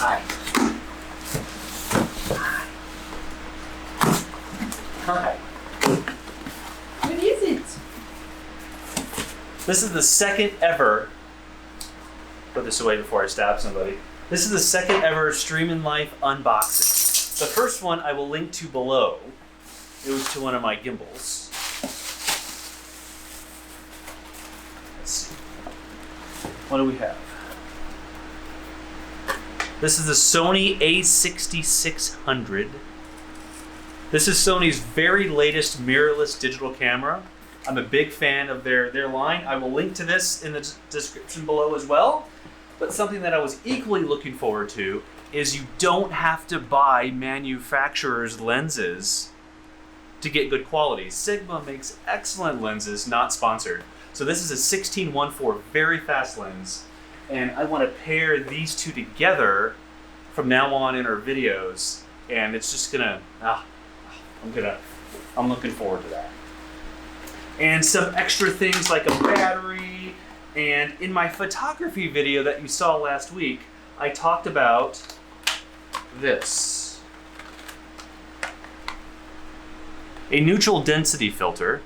Hi. Hi. What is it? This is the second ever, put this away before I stab somebody. This is the second ever Airstream Life unboxing. The first one I will link to below. It was to one of my gimbals. Let's see. What do we have? This is the Sony A6600. This is Sony's very latest mirrorless digital camera. I'm a big fan of their line. I will link to this in the description below as well. But something that I was equally looking forward to is you don't have to buy manufacturer's lenses to get good quality. Sigma makes excellent lenses, not sponsored. So this is a 16-1.4 very fast lens, and I want to pair these two together from now on in our videos, and it's just gonna, I'm looking forward to that. And some extra things like a battery, and in my photography video that you saw last week, I talked about this. A neutral density filter.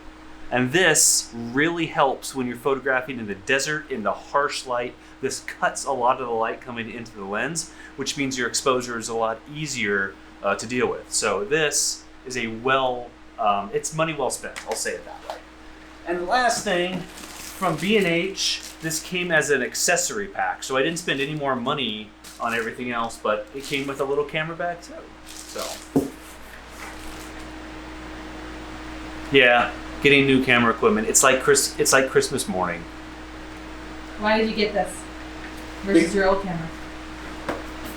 And this really helps when you're photographing in the desert, in the harsh light. This cuts a lot of the light coming into the lens, which means your exposure is a lot easier to deal with. So this is a it's money well spent, I'll say it that way. And the last thing, from B&H, this came as an accessory pack. So I didn't spend any more money on everything else, but it came with a little camera bag too. So, yeah. Getting new camera equipment, it's like Christmas morning. Why did you get this versus your old camera?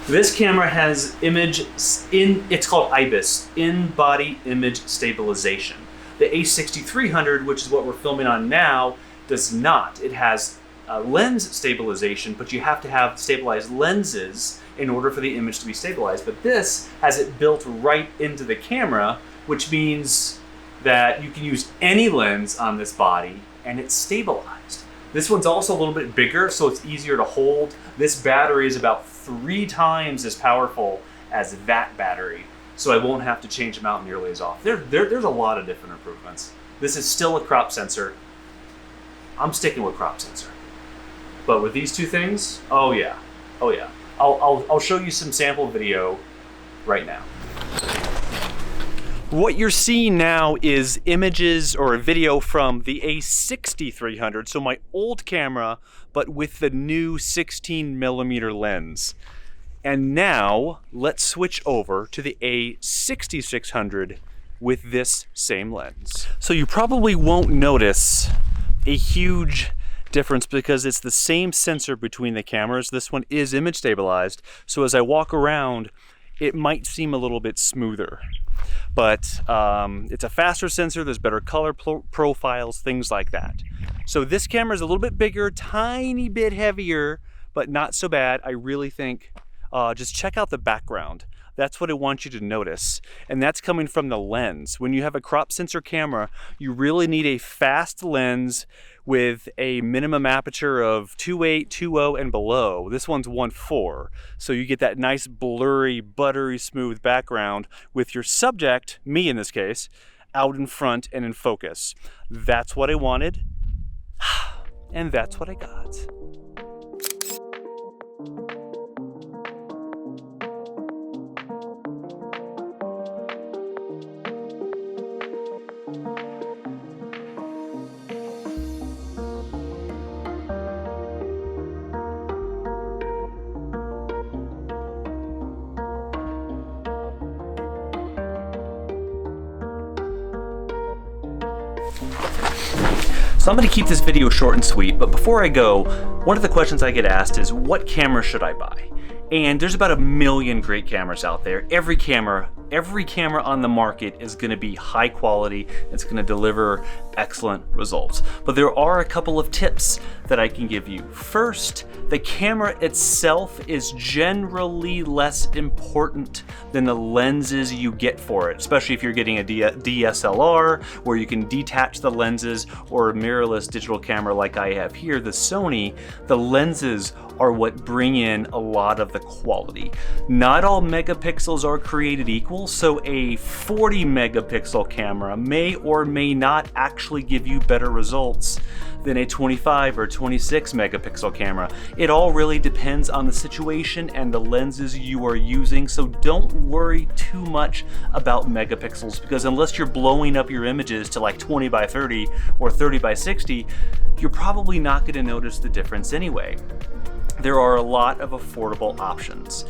This camera has it's called IBIS, in-body image stabilization. The A6300, which is what we're filming on now, does not. It has lens stabilization, but you have to have stabilized lenses in order for the image to be stabilized. But this has it built right into the camera, which means that you can use any lens on this body and it's stabilized. This one's also a little bit bigger, so it's easier to hold. This battery is about 3 times as powerful as that battery, so I won't have to change them out nearly as often. There's a lot of different improvements. This is still a crop sensor. I'm sticking with crop sensor. But with these two things, oh yeah. I'll show you some sample video right now. What you're seeing now is images or a video from the A6300, so my old camera, but with the new 16mm lens. And now let's switch over to the A6600 with this same lens. So you probably won't notice a huge difference because it's the same sensor between the cameras. This one is image stabilized, so as I walk around, it might seem a little bit smoother. But it's a faster sensor, there's better color profiles, things like that. So this camera is a little bit bigger, tiny bit heavier, but not so bad. I really think, just check out the background. That's what I want you to notice. And that's coming from the lens. When you have a crop sensor camera, you really need a fast lens with a minimum aperture of 2.8, 2.0 and below. This one's 1.4. So you get that nice blurry, buttery smooth background with your subject, me in this case, out in front and in focus. That's what I wanted, and that's what I got. So I'm going to keep this video short and sweet, but before I go, one of the questions I get asked is, what camera should I buy? And there's about 1 million great cameras out there. Every camera on the market is going to be high quality. It's going to deliver excellent results. But there are a couple of tips that I can give you. First, the camera itself is generally less important than the lenses you get for it, especially if you're getting a DSLR where you can detach the lenses, or a mirrorless digital camera like I have here, the Sony. The lenses are what bring in a lot of the quality. Not all megapixels are created equal, so a 40 megapixel camera may or may not actually give you better results than a 25 or 26 megapixel camera. It all really depends on the situation and the lenses you are using, so don't worry too much about megapixels, because unless you're blowing up your images to like 20 by 30 or 30 by 60, you're probably not going to notice the difference anyway. There are a lot of affordable options.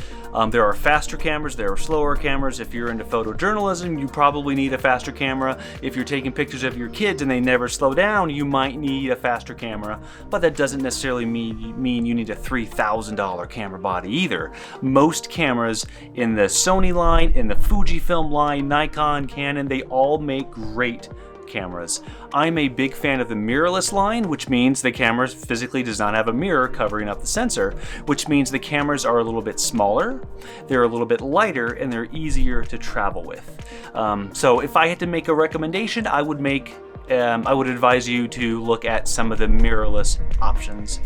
There are faster cameras, there are slower cameras. If you're into photojournalism, you probably need a faster camera. If you're taking pictures of your kids and they never slow down, you might need a faster camera, but that doesn't necessarily mean you need a $3,000 camera body either. Most cameras in the Sony line, in the Fujifilm line, Nikon, Canon, they all make great cameras. I'm a big fan of the mirrorless line, which means the camera physically does not have a mirror covering up the sensor, which means the cameras are a little bit smaller, they're a little bit lighter, and they're easier to travel with. So if I had to make a recommendation, I would advise you to look at some of the mirrorless options.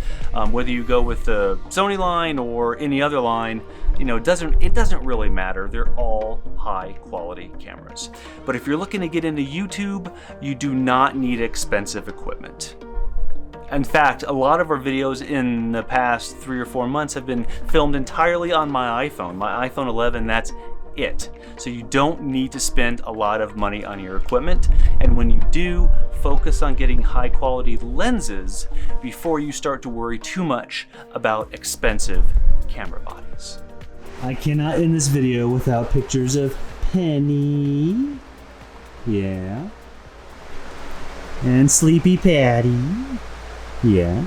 Whether you go with the Sony line or any other line, it doesn't really matter. They're all high quality cameras. But if you're looking to get into YouTube, you do not need expensive equipment. In fact, a lot of our videos in the past 3 or 4 months have been filmed entirely on my iPhone 11, that's it. So you don't need to spend a lot of money on your equipment, and when you do, focus on getting high quality lenses before you start to worry too much about expensive camera bodies. I cannot end this video without pictures of Penny. Yeah. And Sleepy Patty. Yeah.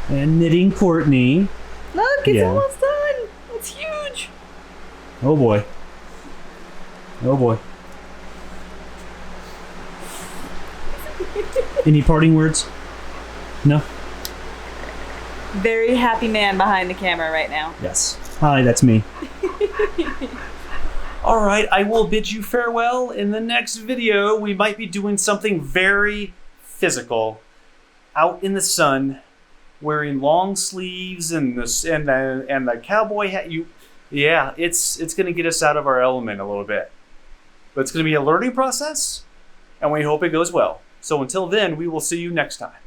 And Knitting Courtney. Look, it's almost done. It's huge. Oh boy. Oh boy. Any parting words? No? Very happy man behind the camera right now. Yes. Hi, that's me. All right, I will bid you farewell. In the next video, we might be doing something very physical. Out in the sun, wearing long sleeves and the cowboy hat. It's going to get us out of our element a little bit. But it's going to be a learning process, and we hope it goes well. So until then, we will see you next time.